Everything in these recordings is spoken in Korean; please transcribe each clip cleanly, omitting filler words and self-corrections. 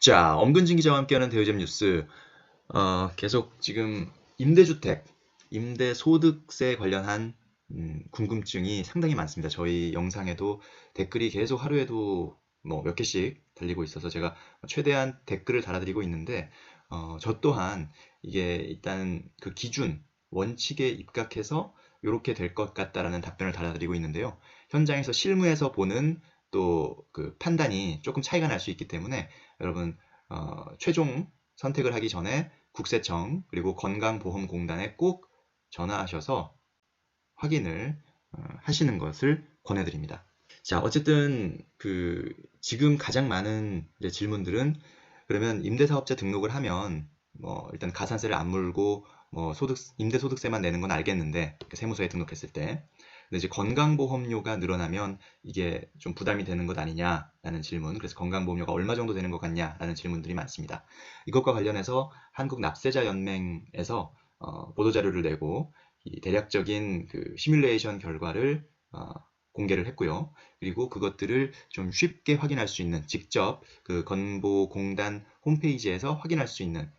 자, 엄근진 기자와 함께하는 대우잼 뉴스. 계속 지금 임대주택, 임대소득세 관련한 궁금증이 상당히 많습니다. 저희 영상에도 댓글이 계속 하루에도 뭐 몇 개씩 달리고 있어서 제가 최대한 댓글을 달아드리고 있는데, 저 또한 이게 일단 그 기준, 원칙에 입각해서 이렇게 될 것 같다라는 답변을 달아드리고 있는데요. 현장에서 실무에서 보는 또 그 판단이 조금 차이가 날 수 있기 때문에 여러분 최종 선택을 하기 전에 국세청 그리고 건강보험공단에 꼭 전화하셔서 확인을 하시는 것을 권해드립니다. 자, 어쨌든 그 지금 가장 많은 이제 질문들은 그러면 임대사업자 등록을 하면 뭐 일단 가산세를 안 물고 뭐 임대소득세만 내는 건 알겠는데 세무서에 등록했을 때 근데 이제 건강보험료가 늘어나면 이게 좀 부담이 되는 것 아니냐라는 질문, 그래서 건강보험료가 얼마 정도 되는 것 같냐라는 질문들이 많습니다. 이것과 관련해서 한국납세자연맹에서 보도자료를 내고 이 대략적인 그 시뮬레이션 결과를 공개를 했고요. 그리고 그것들을 좀 쉽게 확인할 수 있는, 직접 그 건보공단 홈페이지에서 확인할 수 있는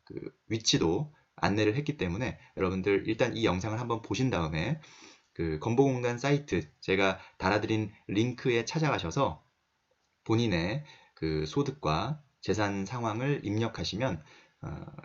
그 위치도 안내를 했기 때문에 여러분들 일단 이 영상을 한번 보신 다음에 그 건보공단 사이트 제가 달아드린 링크에 찾아가셔서 본인의 그 소득과 재산 상황을 입력하시면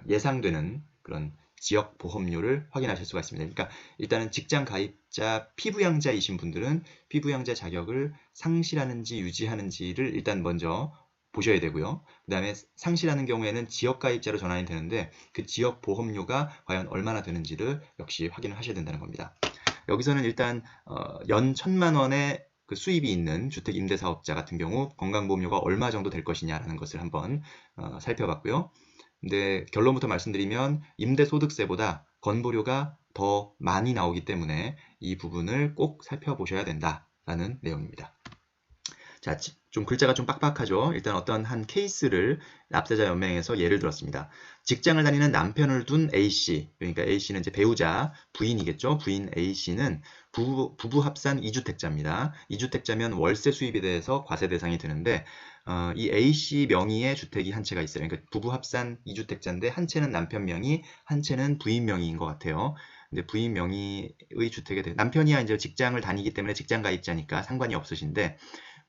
예상되는 그런 지역 보험료를 확인하실 수가 있습니다. 그러니까 일단은 직장 가입자 피부양자이신 분들은 피부양자 자격을 상실하는지 유지하는지를 일단 먼저 보셔야 되고요. 그 다음에 상실하는 경우에는 지역 가입자로 전환이 되는데 그 지역 보험료가 과연 얼마나 되는지를 역시 확인을 하셔야 된다는 겁니다. 여기서는 일단 연 1,000만 원의 그 수입이 있는 주택 임대사업자 같은 경우 건강보험료가 얼마 정도 될 것이냐라는 것을 한번 살펴봤고요. 근데 결론부터 말씀드리면 임대소득세보다 건보료가 더 많이 나오기 때문에 이 부분을 꼭 살펴보셔야 된다라는 내용입니다. 자, 좀 글자가 좀 빡빡하죠. 일단 어떤 한 케이스를 납세자 연맹에서 예를 들었습니다. 직장을 다니는 남편을 둔 A씨, 그러니까 A씨는 이제 배우자, 부인이겠죠. 부인 A씨는 부부 합산 2주택자입니다. 2주택자면 월세 수입에 대해서 과세 대상이 되는데 이 A씨 명의의 주택이 한 채가 있어요. 그러니까 부부 합산 2주택자인데 한 채는 남편 명의, 한 채는 부인 명의인 것 같아요. 근데 부인 명의의 주택에 대해 남편이야 이제 직장을 다니기 때문에 직장 가입자니까 상관이 없으신데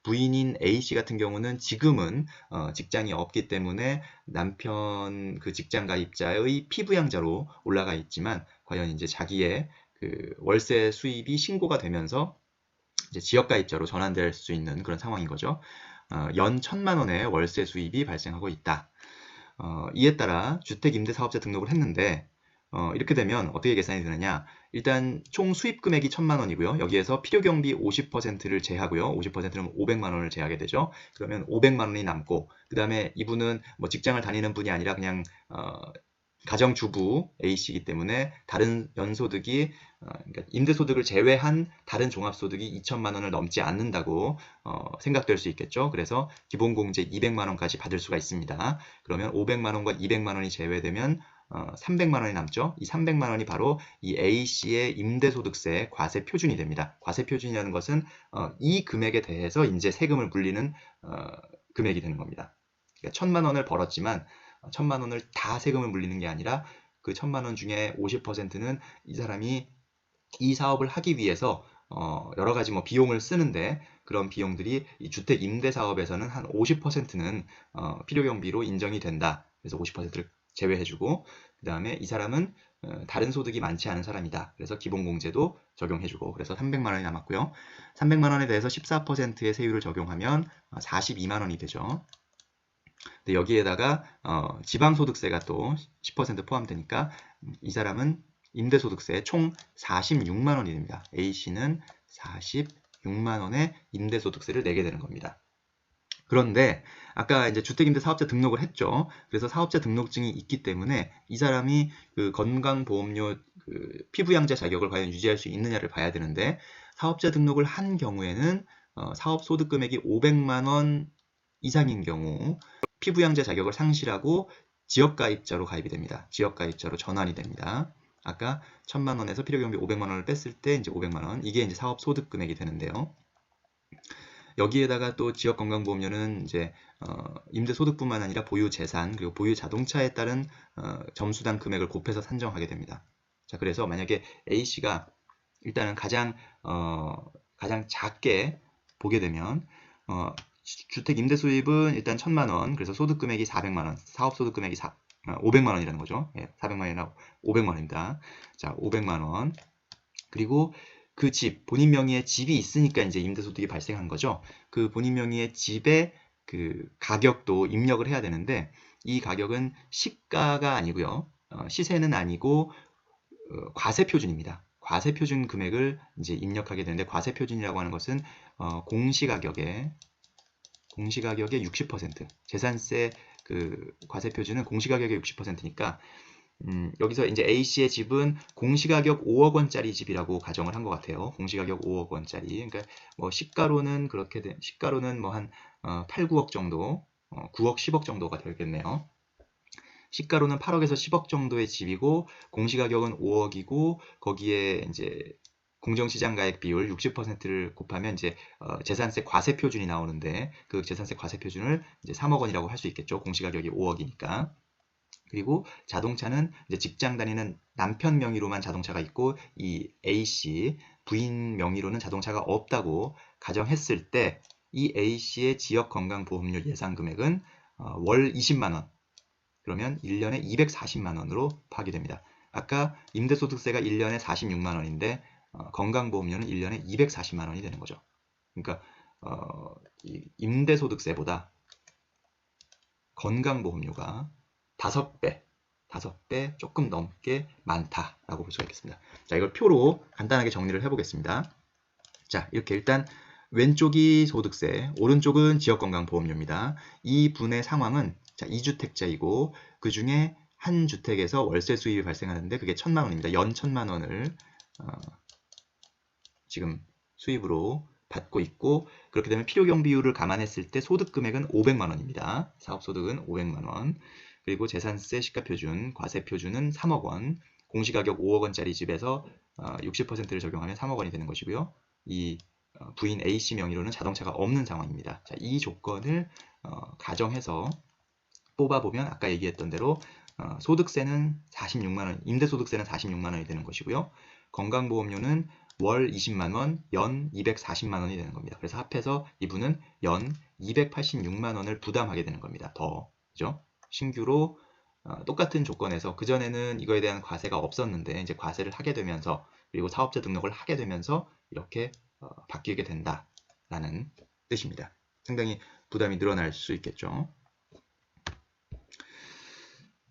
부인인 A씨 같은 경우는 지금은 직장이 없기 때문에 남편 그 직장 가입자의 피부양자로 올라가 있지만 과연 이제 자기의 그 월세 수입이 신고가 되면서 이제 지역 가입자로 전환될 수 있는 그런 상황인 거죠. 연 1,000만 원의 월세 수입이 발생하고 있다. 이에 따라 주택임대사업자 등록을 했는데 이렇게 되면 어떻게 계산이 되느냐? 일단 총 수입 금액이 1,000만 원이고요. 여기에서 필요경비 50%를 제하고요. 50%는 500만 원을 제하게 되죠. 그러면 500만 원이 남고 그 다음에 이분은 뭐 직장을 다니는 분이 아니라 그냥 가정주부 A씨이기 때문에 다른 연소득이 그러니까 임대소득을 제외한 다른 종합소득이 2천만 원을 넘지 않는다고 생각될 수 있겠죠. 그래서 기본공제 200만 원까지 받을 수가 있습니다. 그러면 500만 원과 200만 원이 제외되면 300만 원이 남죠. 이 300만 원이 바로 이 A씨의 임대소득세 과세 표준이 됩니다. 과세 표준이라는 것은 이 금액에 대해서 이제 세금을 물리는 금액이 되는 겁니다. 그러니까 1,000만 원을 벌었지만 1,000만 원을 다 세금을 물리는 게 아니라 그 1,000만 원 중에 50%는 이 사람이 이 사업을 하기 위해서 여러 가지 뭐 비용을 쓰는데 그런 비용들이 이 주택 임대 사업에서는 한 50%는 필요경비로 인정이 된다. 그래서 50%를 제외해주고 그 다음에 이 사람은 다른 소득이 많지 않은 사람이다. 그래서 기본공제도 적용해주고 그래서 300만 원이 남았고요. 300만 원에 대해서 14%의 세율을 적용하면 42만 원이 되죠. 근데 여기에다가 지방소득세가 또 10% 포함되니까 이 사람은 임대소득세 총 46만 원이 됩니다. A씨는 46만 원의 임대소득세를 내게 되는 겁니다. 그런데 아까 이제 주택임대사업자 등록을 했죠. 그래서 사업자 등록증이 있기 때문에 이 사람이 그 건강보험료 그 피부양자 자격을 과연 유지할 수 있느냐를 봐야 되는데 사업자 등록을 한 경우에는 사업소득금액이 500만 원 이상인 경우 피부양자 자격을 상실하고 지역가입자로 가입이 됩니다. 지역가입자로 전환이 됩니다. 아까 1,000만 원에서 필요경비 500만 원을 뺐을 때 이제 500만 원 이게 이제 사업 소득 금액이 되는데요. 여기에다가 또 지역건강보험료는 이제 임대소득뿐만 아니라 보유재산 그리고 보유자동차에 따른 점수당 금액을 곱해서 산정하게 됩니다. 자, 그래서 만약에 A씨가 일단은 가장 작게 보게 되면 주택 임대 수입은 일단 1,000만 원, 그래서 소득 금액이 400만 원, 사업 소득 금액이 500만 원이라는 거죠. 예, 400만 원이나 500만 원입니다. 자, 500만 원. 그리고 그 집, 본인 명의의 집이 있으니까 이제 임대소득이 발생한 거죠. 그 본인 명의의 집의 그 가격도 입력을 해야 되는데, 이 가격은 시가가 아니고요. 시세는 아니고 과세표준입니다. 과세표준 금액을 이제 입력하게 되는데, 과세표준이라고 하는 것은 공시가격의 60%, 재산세 그 과세표준은 공시가격의 60%니까 여기서 이제 A씨의 집은 공시가격 5억 원짜리 집이라고 가정을 한 것 같아요. 공시가격 5억 원짜리. 그러니까 뭐 시가로는 시가로는 뭐 한 8, 9억 정도, 9억, 10억 정도가 되겠네요. 시가로는 8억에서 10억 정도의 집이고 공시가격은 5억이고 거기에 이제 공정시장 가액 비율 60%를 곱하면 이제 재산세 과세 표준이 나오는데 그 재산세 과세 표준을 이제 3억 원이라고 할 수 있겠죠. 공시가격이 5억이니까. 그리고 자동차는 이제 직장 다니는 남편 명의로만 자동차가 있고 이 A씨 부인 명의로는 자동차가 없다고 가정했을 때 이 A씨의 지역건강보험료 예상 금액은 월 20만 원, 그러면 1년에 240만 원으로 파악됩니다. 아까 임대소득세가 1년에 46만 원인데 건강보험료는 1년에 240만 원이 되는 거죠. 그러니까 임대소득세보다 건강보험료가 5배 조금 넘게 많다라고 볼 수가 있겠습니다. 자, 이걸 표로 간단하게 정리를 해보겠습니다. 자, 이렇게 일단 왼쪽이 소득세, 오른쪽은 지역건강보험료입니다. 이 분의 상황은 자, 2주택자이고 그 중에 한 주택에서 월세 수입이 발생하는데 그게 1,000만 원입니다. 연 1,000만 원을 지금 수입으로 받고 있고, 그렇게 되면 필요경 비율을 감안했을 때 소득 금액은 500만 원입니다. 사업소득은 500만 원. 그리고 재산세 시가표준, 과세표준은 3억 원, 공시가격 5억 원짜리 집에서 60%를 적용하면 3억 원이 되는 것이고요. 이 부인 A씨 명의로는 자동차가 없는 상황입니다. 자, 이 조건을 가정해서 뽑아보면 아까 얘기했던 대로 소득세는 46만 원, 임대소득세는 46만 원이 되는 것이고요. 건강보험료는 월 20만 원, 연 240만 원이 되는 겁니다. 그래서 합해서 이분은 연 286만 원을 부담하게 되는 겁니다. 더, 그죠? 신규로 똑같은 조건에서 그전에는 이거에 대한 과세가 없었는데 이제 과세를 하게 되면서 그리고 사업자 등록을 하게 되면서 이렇게 바뀌게 된다라는 뜻입니다. 상당히 부담이 늘어날 수 있겠죠.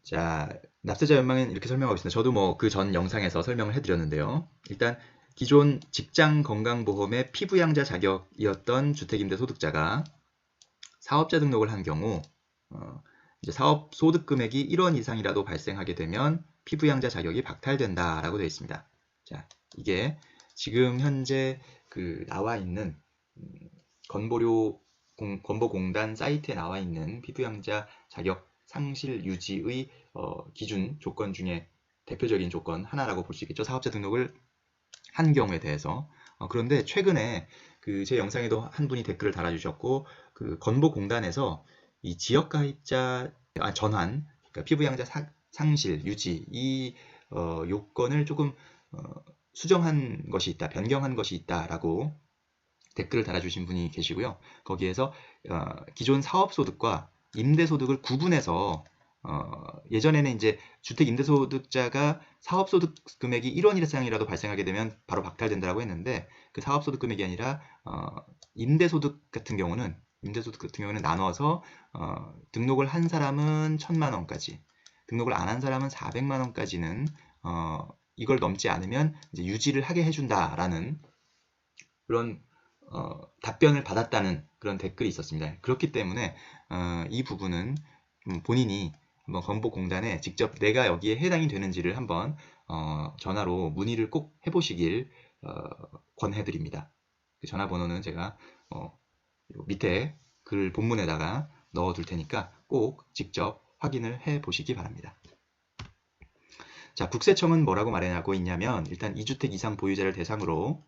자, 납세자 연방은 이렇게 설명하고 있습니다. 저도 뭐 그 전 영상에서 설명을 해드렸는데요. 일단 기존 직장건강보험의 피부양자 자격이었던 주택임대소득자가 사업자 등록을 한 경우 이제 사업 소득 금액이 1원 이상이라도 발생하게 되면 피부양자 자격이 박탈된다라고 되어 있습니다. 자, 이게 지금 현재 그 나와 있는 건보공단 사이트에 나와 있는 피부양자 자격 상실 유지의 기준 조건 중에 대표적인 조건 하나라고 볼 수 있겠죠. 사업자 등록을 한 경우에 대해서. 그런데 최근에 그 제 영상에도 한 분이 댓글을 달아주셨고 그 건보공단에서 이 지역가입자 전환, 그러니까 피부양자 상실 유지 이 요건을 조금 수정한 것이 있다, 변경한 것이 있다라고 댓글을 달아주신 분이 계시고요. 거기에서 기존 사업소득과 임대소득을 구분해서 예전에는 이제 주택 임대소득자가 사업소득 금액이 1원 이상이라도 발생하게 되면 바로 박탈된다고 했는데 그 사업소득 금액이 아니라 임대소득 같은 경우는 나눠서 등록을 한 사람은 1,000만 원까지, 등록을 안 한 사람은 400만 원까지는 이걸 넘지 않으면 이제 유지를 하게 해준다라는 그런 답변을 받았다는 그런 댓글이 있었습니다. 그렇기 때문에 이 부분은 본인이 한번 건보공단에 직접 내가 여기에 해당이 되는지를 한번 전화로 문의를 꼭 해보시길 권해드립니다. 그 전화번호는 제가 밑에 글 본문에다가 넣어둘 테니까 꼭 직접 확인을 해보시기 바랍니다. 자, 국세청은 뭐라고 말하고 있냐면 일단 2주택 이상 보유자를 대상으로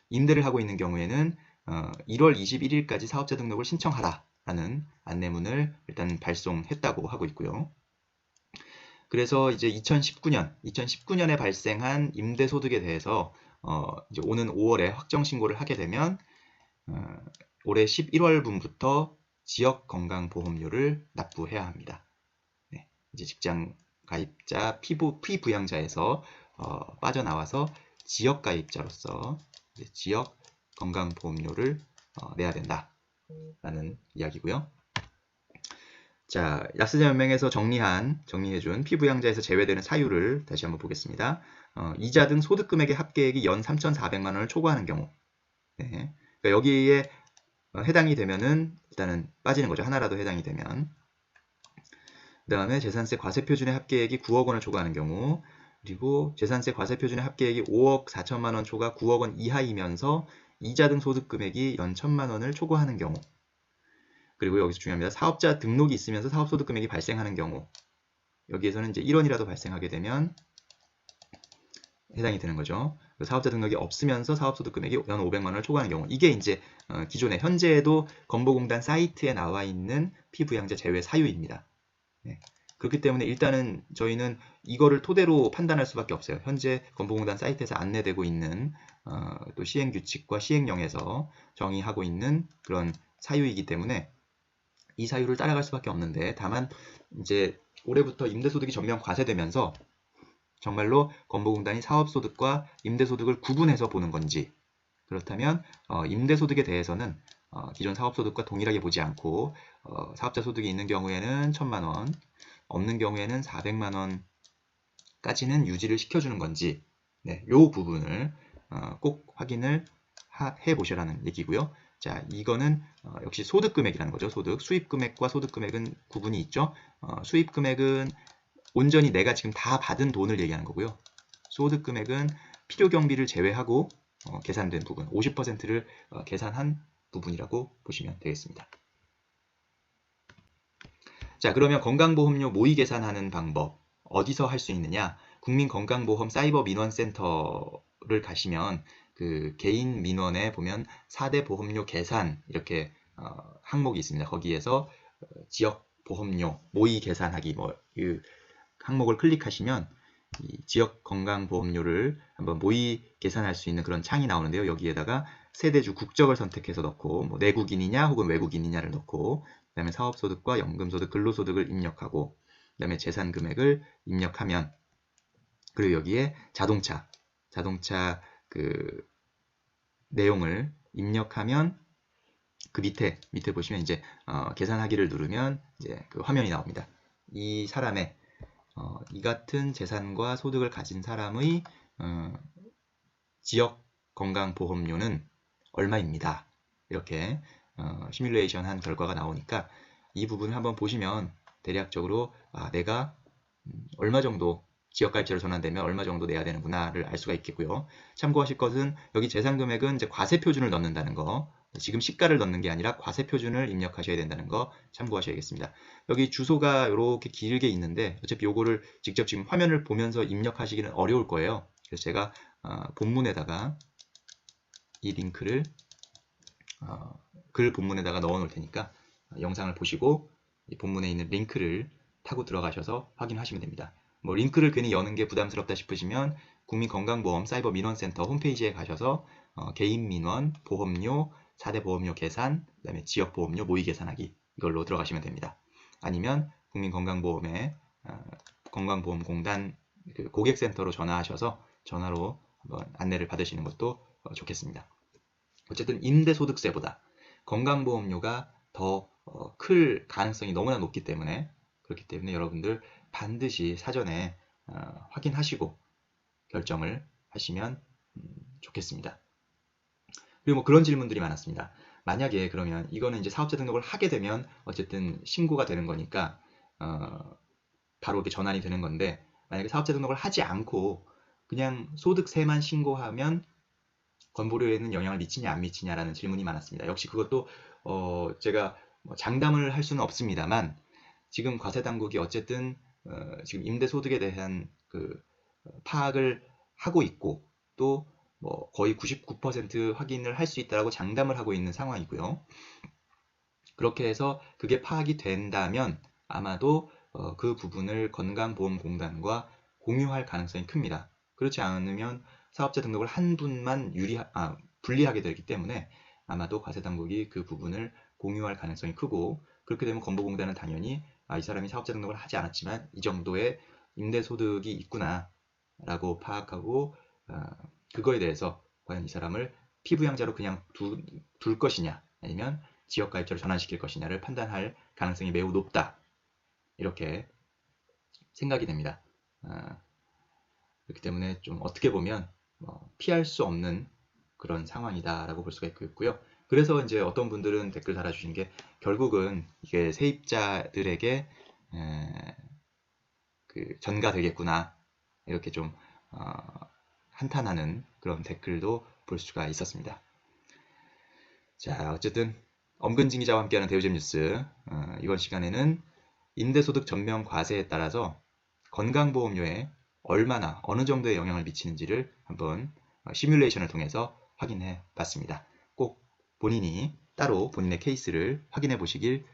임대를 하고 있는 경우에는 1월 21일까지 사업자 등록을 신청하라라는 안내문을 일단 발송했다고 하고 있고요. 그래서 이제 2019년에 발생한 임대소득에 대해서 이제 오는 5월에 확정 신고를 하게 되면 올해 11월분부터 지역건강보험료를 납부해야 합니다. 네, 이제 직장 가입자 피부양자에서 빠져나와서 지역가입자로서 지역건강보험료를 내야 된다라는 이야기고요. 자, 약세자연맹에서 정리해준 피부양자에서 제외되는 사유를 다시 한번 보겠습니다. 이자 등 소득금액의 합계액이 연 3,400만 원을 초과하는 경우, 네. 그러니까 여기에 해당이 되면은 일단은 빠지는 거죠. 하나라도 해당이 되면. 그 다음에 재산세 과세표준의 합계액이 9억 원을 초과하는 경우, 그리고 재산세 과세표준의 합계액이 5억 4천만 원 초과 9억 원 이하이면서 이자 등 소득금액이 연 1,000만 원을 초과하는 경우, 그리고 여기서 중요합니다. 사업자 등록이 있으면서 사업소득금액이 발생하는 경우, 여기에서는 이제 1원이라도 발생하게 되면 해당이 되는 거죠. 사업자 등록이 없으면서 사업소득금액이 연 500만 원을 초과하는 경우, 이게 이제 기존에 현재에도 건보공단 사이트에 나와 있는 피부양자 제외 사유입니다. 네. 그렇기 때문에 일단은 저희는 이거를 토대로 판단할 수밖에 없어요. 현재 건보공단 사이트에서 안내되고 있는 또 시행규칙과 시행령에서 정의하고 있는 그런 사유이기 때문에 이 사유를 따라갈 수밖에 없는데, 다만 이제 올해부터 임대소득이 전면 과세되면서 정말로 건보공단이 사업소득과 임대소득을 구분해서 보는 건지, 그렇다면 임대소득에 대해서는 기존 사업소득과 동일하게 보지 않고 사업자 소득이 있는 경우에는 1,000만 원, 없는 경우에는 400만 원까지는 유지를 시켜주는 건지, 네, 요 부분을 꼭 확인을 해보시라는 얘기고요. 자, 이거는 역시 소득금액이라는 거죠. 수입금액과 소득금액은 구분이 있죠. 수입금액은 온전히 내가 지금 다 받은 돈을 얘기하는 거고요. 소득금액은 필요경비를 제외하고 계산된 부분, 50%를 계산한 부분이라고 보시면 되겠습니다. 자, 그러면 건강보험료 모의 계산하는 방법 어디서 할 수 있느냐? 국민건강보험 사이버 민원센터를 가시면 그 개인 민원에 보면 4대 보험료 계산 이렇게 항목이 있습니다. 거기에서 지역 보험료 모의 계산하기 이 항목을 클릭하시면 이 지역 건강보험료를 한번 모의 계산할 수 있는 그런 창이 나오는데요. 여기에다가 세대주 국적을 선택해서 넣고 내국인이냐 혹은 외국인이냐를 넣고, 그 다음에 사업소득과 연금소득, 근로소득을 입력하고, 그 다음에 재산금액을 입력하면, 그리고 여기에 자동차 그 내용을 입력하면 그 밑에 보시면 이제 계산하기를 누르면 이제 그 화면이 나옵니다. 이 사람의 이 같은 재산과 소득을 가진 사람의 지역 건강보험료는 얼마입니다. 이렇게 시뮬레이션 한 결과가 나오니까 이 부분을 한번 보시면 대략적으로 내가 얼마 정도 지역가입자로 전환되면 얼마 정도 내야 되는구나를 알 수가 있겠고요. 참고하실 것은 여기 재산금액은 이제 과세표준을 넣는다는 거, 지금 시가를 넣는 게 아니라 과세표준을 입력하셔야 된다는 거 참고하셔야겠습니다. 여기 주소가 이렇게 길게 있는데 어차피 요거를 직접 지금 화면을 보면서 입력하시기는 어려울 거예요. 그래서 제가 본문에다가 이 링크를 글 본문에다가 넣어 놓을 테니까 영상을 보시고 이 본문에 있는 링크를 타고 들어가셔서 확인하시면 됩니다. 링크를 괜히 여는 게 부담스럽다 싶으시면 국민건강보험 사이버 민원센터 홈페이지에 가셔서 개인 민원, 보험료, 4대 보험료 계산, 그 다음에 지역보험료 모의 계산하기, 이걸로 들어가시면 됩니다. 아니면 국민건강보험에 건강보험공단 그 고객센터로 전화하셔서 전화로 한번 안내를 받으시는 것도 좋겠습니다. 어쨌든 임대소득세보다 건강보험료가 더 클 가능성이 너무나 높기 때문에, 그렇기 때문에 여러분들 반드시 사전에 확인하시고 결정을 하시면 좋겠습니다. 그리고 그런 질문들이 많았습니다. 만약에 그러면 이거는 이제 사업자 등록을 하게 되면 어쨌든 신고가 되는 거니까 바로 이렇게 전환이 되는 건데, 만약에 사업자 등록을 하지 않고 그냥 소득세만 신고하면 건보료에는 영향을 미치냐 안 미치냐라는 질문이 많았습니다. 역시 그것도 제가 장담을 할 수는 없습니다만, 지금 과세당국이 어쨌든 지금 임대소득에 대한 그 파악을 하고 있고, 또 뭐 거의 99% 확인을 할 수 있다라고 장담을 하고 있는 상황이고요. 그렇게 해서 그게 파악이 된다면 아마도 그 부분을 건강보험공단과 공유할 가능성이 큽니다. 그렇지 않으면 사업자 등록을 한 분만 불리하게 되기 때문에 아마도 과세당국이 그 부분을 공유할 가능성이 크고, 그렇게 되면 건보공단은 당연히 이 사람이 사업자 등록을 하지 않았지만 이 정도의 임대소득이 있구나 라고 파악하고, 그거에 대해서 과연 이 사람을 피부양자로 그냥 둘 것이냐 아니면 지역가입자로 전환시킬 것이냐를 판단할 가능성이 매우 높다, 이렇게 생각이 됩니다. 그렇기 때문에 좀 어떻게 보면 피할 수 없는 그런 상황이다라고 볼 수가 있고요. 그래서 이제 어떤 분들은 댓글 달아주신 게, 결국은 이게 세입자들에게 전가되겠구나, 이렇게 좀 한탄하는 그런 댓글도 볼 수가 있었습니다. 자, 어쨌든 엄근진 기자와 함께하는 대우잼 뉴스, 이번 시간에는 임대소득 전면 과세에 따라서 건강보험료에 얼마나 어느 정도의 영향을 미치는지를 한번 시뮬레이션을 통해서 확인해 봤습니다. 꼭 본인이 따로 본인의 케이스를 확인해 보시길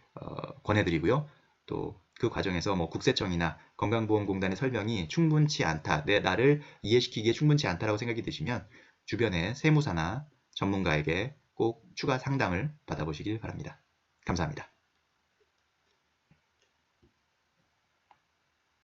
권해드리고요. 또 그 과정에서 뭐 국세청이나 건강보험공단의 설명이 충분치 않다, 나를 이해시키기에 충분치 않다라고 생각이 드시면 주변의 세무사나 전문가에게 꼭 추가 상담을 받아보시길 바랍니다. 감사합니다.